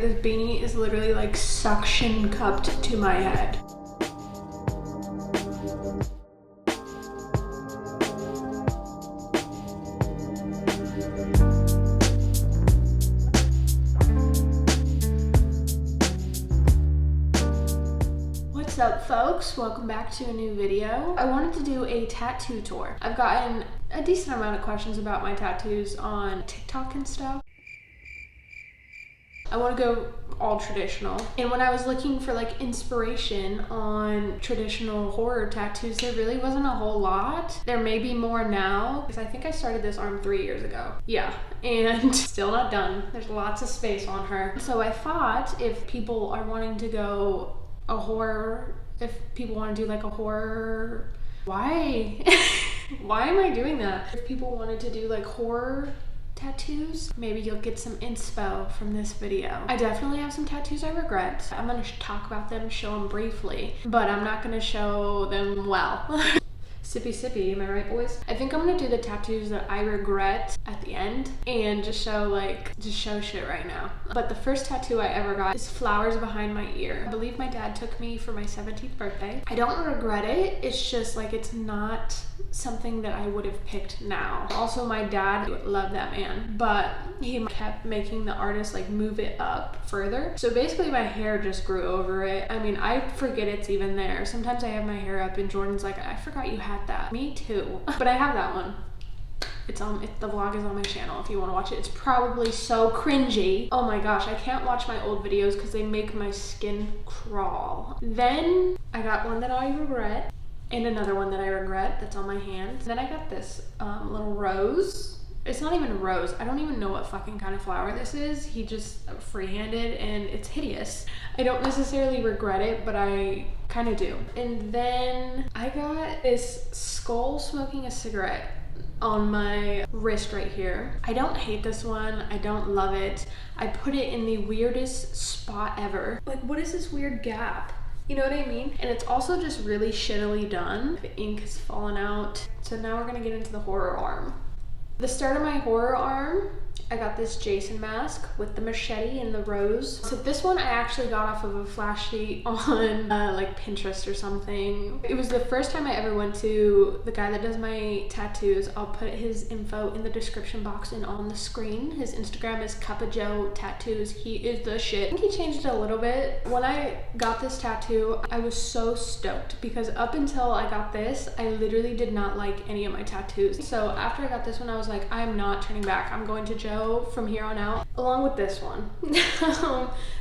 this beanie is literally like suction cupped to my head. What's up, folks? Welcome back to a new video. I wanted to do a tattoo tour. I've gotten a decent amount of questions about my tattoos on TikTok and stuff. I want to go all traditional. And when I was looking for like inspiration on traditional horror tattoos, there really wasn't a whole lot. There may be more now, because I think I started this arm 3 years ago. Yeah, and still not done. There's lots of space on her. So I thought if people are wanting to go a horror, if people want to do like a horror, why? Why am I doing that? If people wanted to do like horror tattoos, maybe you'll get some inspo from this video. I definitely have some tattoos I regret. I'm gonna talk about them, show them briefly, but I'm not gonna show them well. Sippy sippy, am I right, boys? I think I'm gonna do the tattoos that I regret at the end and just show shit right now. But the first tattoo I ever got is flowers behind my ear. I believe my dad took me for my 17th birthday. I don't regret it. It's just like, it's not something that I would have picked now. Also, my dad loved that man, but he kept making the artist like move it up further. So basically my hair just grew over it. I mean, I forget it's even there. Sometimes I have my hair up and Jordan's like, I forgot you had that. Me too. But I have that one. The vlog is on my channel if you want to watch it. It's probably so cringy. Oh my gosh, I can't watch my old videos because they make my skin crawl. Then I got one that I regret and another one that I regret that's on my hand. Then I got this little rose. It's not even a rose. I don't even know what fucking kind of flower this is. He just freehanded and it's hideous. I don't necessarily regret it, but I kind of do. And then I got this skull smoking a cigarette on my wrist right here. I don't hate this one. I don't love it. I put it in the weirdest spot ever. Like, what is this weird gap? You know what I mean? And it's also just really shittily done. The ink has fallen out. So now we're gonna get into the horror arm. The start of my horror arm, I got this Jason mask with the machete and the rose. So this one I actually got off of a flash sheet on like Pinterest or something. It was the first time I ever went to the guy that does my tattoos. I'll put his info in the description box and on the screen. His Instagram is cupojoetattoos. He is the shit. I think he changed it a little bit. When I got this tattoo, I was so stoked because up until I got this, I literally did not like any of my tattoos. So after I got this one, I was like, I'm not turning back. I'm going to Joe from here on out, along with this one.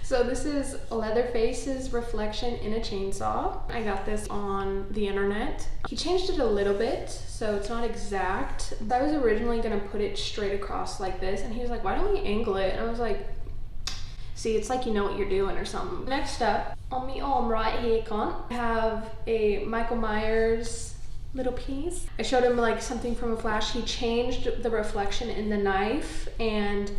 So this is Leatherface's reflection in a chainsaw. I got this on the internet. He changed it a little bit, so it's not exact. I was originally gonna put it straight across like this, and he was like, why don't we angle it? And I was like, see, it's like you know what you're doing or something. Next up, on my arm right here, I have a Michael Myers little piece. I showed him like something from a flash. He changed the reflection in the knife and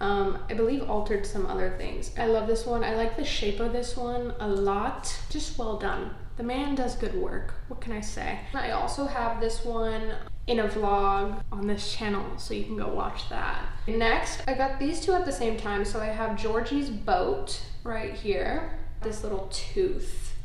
I believe altered some other things. I love this one. I like the shape of this one a lot. Just well done. The man does good work. What can I say? I also have this one in a vlog on this channel, so you can go watch that. Next, I got these two at the same time. So I have Georgie's boat right here. This little tooth.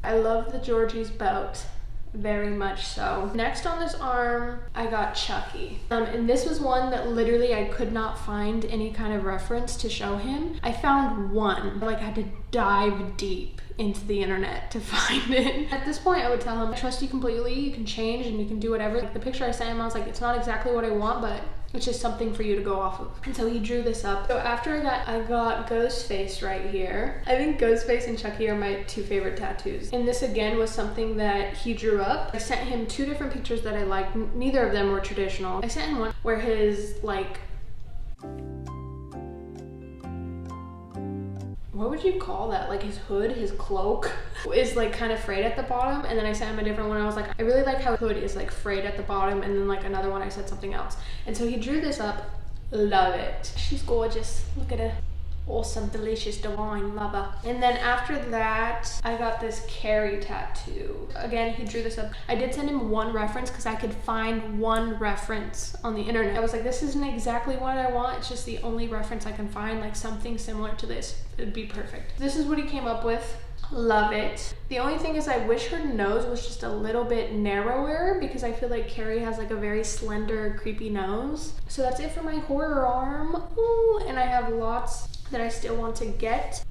I love the Georgie's boat. Very much so. Next on this arm, I got Chucky. And this was one that literally I could not find any kind of reference to show him. I found one, like I had to dive deep into the internet to find it. At this point, I would tell him, I trust you completely. You can change and you can do whatever. Like the picture I sent him, I was like, it's not exactly what I want, but it's just something for you to go off of. And so he drew this up. So after I got Ghostface right here. I think Ghostface and Chucky are my two favorite tattoos. And this again was something that he drew up. I sent him two different pictures that I liked. Neither of them were traditional. I sent him one where his like, what would you call that? Like his hood, his cloak is like kind of frayed at the bottom. And then I sent him a different one. I was like, I really like how his hood is like frayed at the bottom. And then like another one, I said something else. And so he drew this up. Love it. She's gorgeous. Look at her. Awesome, delicious, divine lover. And then after that, I got this Carrie tattoo. Again, he drew this up. I did send him one reference because I could find one reference on the internet. I was like, this isn't exactly what I want. It's just the only reference I can find, like something similar to this. It'd be perfect. This is what he came up with. Love it. The only thing is I wish her nose was just a little bit narrower because I feel like Carrie has like a very slender, creepy nose. So that's it for my horror arm. Ooh, and I have lots that I still want to get.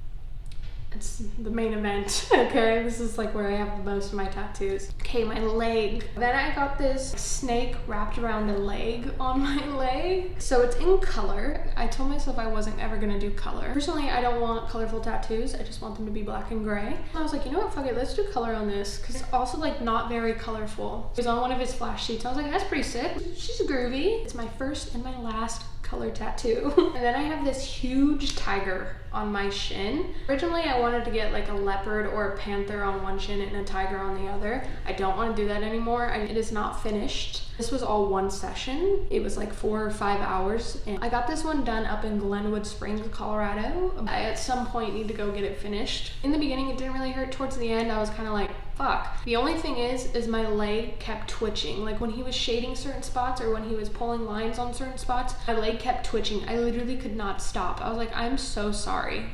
It's the main event, okay? This is like where I have most of my tattoos. Okay, my leg. Then I got this snake wrapped around a leg on my leg. So it's in color. I told myself I wasn't ever gonna do color. Personally, I don't want colorful tattoos. I just want them to be black and gray. And I was like, you know what, fuck it, let's do color on this. Cause it's also like not very colorful. It was on one of his flash sheets. I was like, that's pretty sick. She's groovy. It's my first and my last color tattoo. And then I have this huge tiger on my shin. Originally I wanted to get like a leopard or a panther on one shin and a tiger on the other. I don't want to do that anymore. It is not finished. This was all one session. It was like 4 or 5 hours, and I got this one done up in Glenwood Springs, Colorado. I at some point need to go get it finished. In the beginning it didn't really hurt. Towards the end I was kind of like, fuck. The only thing is my leg kept twitching. Like when he was shading certain spots or when he was pulling lines on certain spots, my leg kept twitching. I literally could not stop. I was like, I'm so sorry.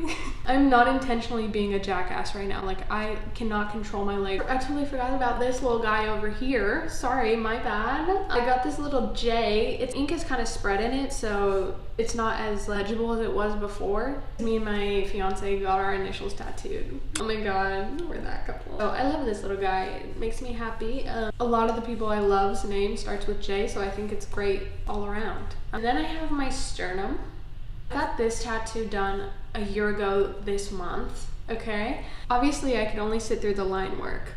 I'm not intentionally being a jackass right now. Like I cannot control my leg. I totally forgot about this little guy over here. Sorry, my bad. I got this little J. Its ink is kind of spread in it, so it's not as legible as it was before. Me and my fiance got our initials tattooed. Oh my god, we're that couple. Oh, I love this little guy. It makes me happy. A lot of the people I love's name starts with J, so I think it's great all around. And then I have my sternum. I got this tattoo done a year ago this month, okay? Obviously, I could only sit through the line work.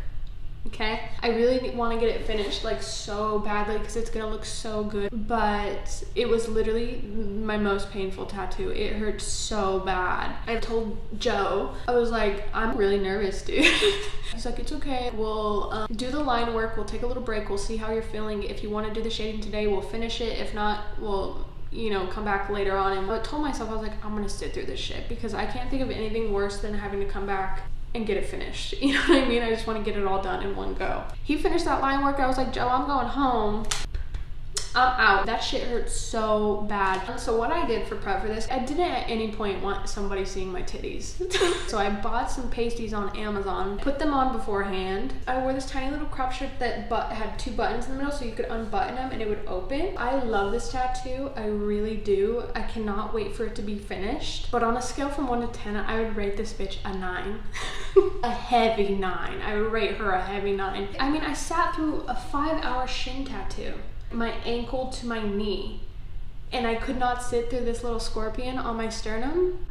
Okay, I really want to get it finished like so badly because it's gonna look so good, but it was literally my most painful tattoo. It hurt so bad. I told Joe, I was like, I'm really nervous, dude. He's like, it's okay, we'll do the line work, we'll take a little break, we'll see how you're feeling. If you want to do the shading today, we'll finish it. If not, we'll, you know, come back later on. And I told myself, I was like, I'm gonna sit through this shit because I can't think of anything worse than having to come back and get it finished. You know what I mean? I just want to get it all done in one go. He finished that line work. I was like, Joe, I'm going home. I'm out. That shit hurt so bad. So what I did for prep for this, I didn't at any point want somebody seeing my titties. So I bought some pasties on Amazon, put them on beforehand. I wore this tiny little crop shirt that had 2 buttons in the middle so you could unbutton them and it would open. I love this tattoo. I really do. I cannot wait for it to be finished. But on a scale from 1 to 10, I would rate this bitch a 9. A heavy 9. I would rate her a heavy 9. I mean, I sat through a 5-hour shin tattoo. My ankle to my knee, and I could not sit through this little scorpion on my sternum.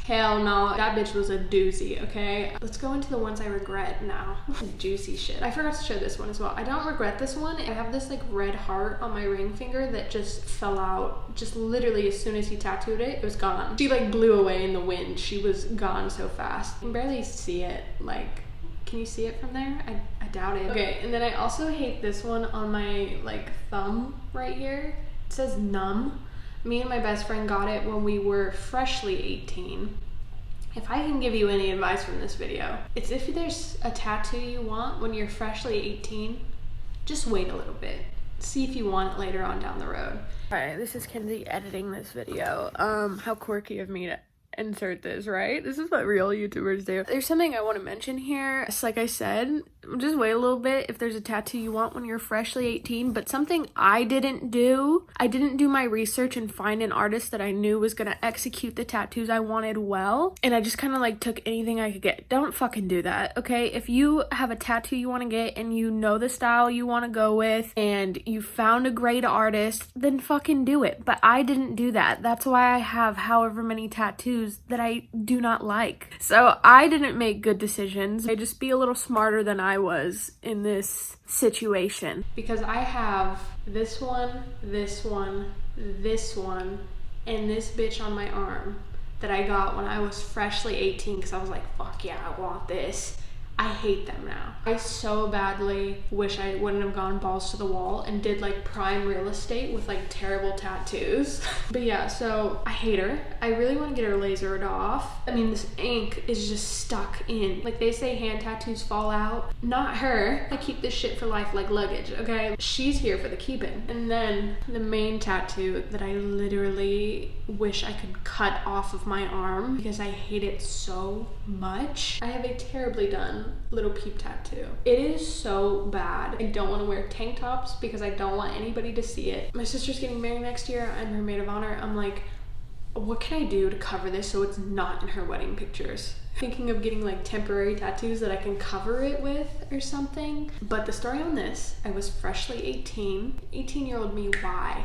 Hell no, that bitch was a doozy, okay? Let's go into the ones I regret now. Juicy shit. I forgot to show this one as well. I don't regret this one. I have this like red heart on my ring finger that just fell out. Just literally as soon as he tattooed it, it was gone. She like blew away in the wind. She was gone so fast. You can barely see it, like, can you see it from there? I doubt it. Okay, and then I also hate this one on my like thumb right here. It says numb. Me and my best friend got it when we were freshly 18. If I can give you any advice from this video, it's if there's a tattoo you want when you're freshly 18, just wait a little bit. See if you want it later on down the road. Alright, this is Kenzie editing this video. How quirky of me to insert this, right? This is what real YouTubers do. There's something I want to mention here. It's like I said, just wait a little bit if there's a tattoo you want when you're freshly 18, but something I didn't do my research and find an artist that I knew was gonna execute the tattoos I wanted well, and I just kind of like took anything I could get. Don't fucking do that, okay? If you have a tattoo you want to get and you know the style you want to go with and you found a great artist, then fucking do it. But I didn't do that. That's why I have however many tattoos that I do not like. So I didn't make good decisions. I just be a little smarter than I was in this situation. Because I have this one, this one, this one, and this bitch on my arm that I got when I was freshly 18 because I was like, fuck yeah, I want this. I hate them now. I so badly wish I wouldn't have gone balls to the wall and did like prime real estate with like terrible tattoos. But yeah, so I hate her. I really want to get her lasered off. I mean, this ink is just stuck in. Like they say hand tattoos fall out. Not her. I keep this shit for life like luggage, okay? She's here for the keeping. And then the main tattoo that I literally wish I could cut off of my arm because I hate it so much. I have a terribly done little peep tattoo. It is so bad. I don't want to wear tank tops because I don't want anybody to see it. My sister's getting married next year. I'm her maid of honor. I'm like, what can I do to cover this so it's not in her wedding pictures? Thinking of getting like temporary tattoos that I can cover it with or something. But the story on this, I was freshly 18. 18-year-old me, why?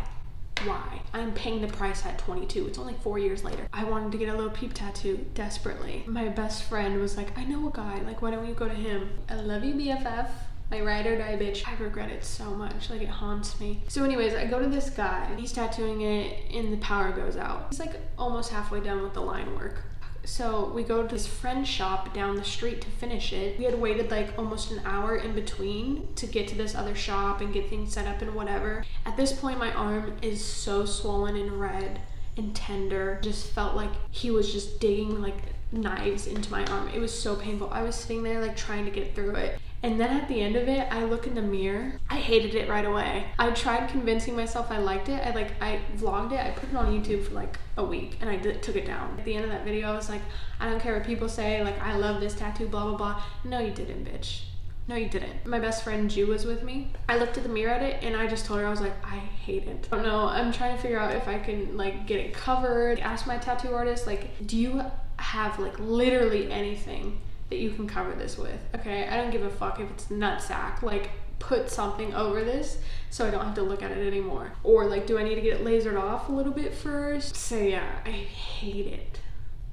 I'm paying the price at 22. It's only 4 years later. I wanted to get a little peep tattoo desperately. My best friend was like, I know a guy, like why don't you go to him? I love you, BFF. My ride or die bitch. I regret it so much, like it haunts me. So anyways, I go to this guy. He's tattooing it and the power goes out. He's like almost halfway done with the line work. So we go to this friend's shop down the street to finish it. We had waited like almost an hour in between to get to this other shop and get things set up and whatever. At this point, my arm is so swollen and red and tender. Just felt like he was just digging like knives into my arm. It was so painful. I was sitting there like trying to get through it. And then at the end of it, I look in the mirror. I hated it right away. I tried convincing myself I liked it. I vlogged it. I put it on YouTube for like a week and I took it down. At the end of that video, I was like, I don't care what people say. Like, I love this tattoo, blah, blah, blah. No, you didn't, bitch. No, you didn't. My best friend Ju was with me. I looked at the mirror at it and I just told her, I was like, I hate it. I don't know. I'm trying to figure out if I can like get it covered. Ask my tattoo artist, like, do you have like literally anything that you can cover this with? Okay, I don't give a fuck if it's nutsack. Like, put something over this so I don't have to look at it anymore. Or like, do I need to get it lasered off a little bit first? So yeah, I hate it.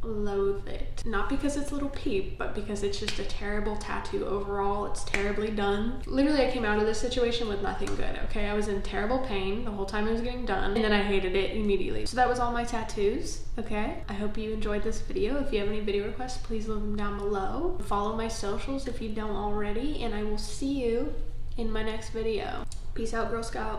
Loathe it. Not because it's a little peep, but because it's just a terrible tattoo overall. It's terribly done. Literally, I came out of this situation with nothing good, okay? I was in terrible pain the whole time it was getting done, and then I hated it immediately. So that was all my tattoos, okay? I hope you enjoyed this video. If you have any video requests, please leave them down below. Follow my socials if you don't already, and I will see you in my next video. Peace out, Girl Scout.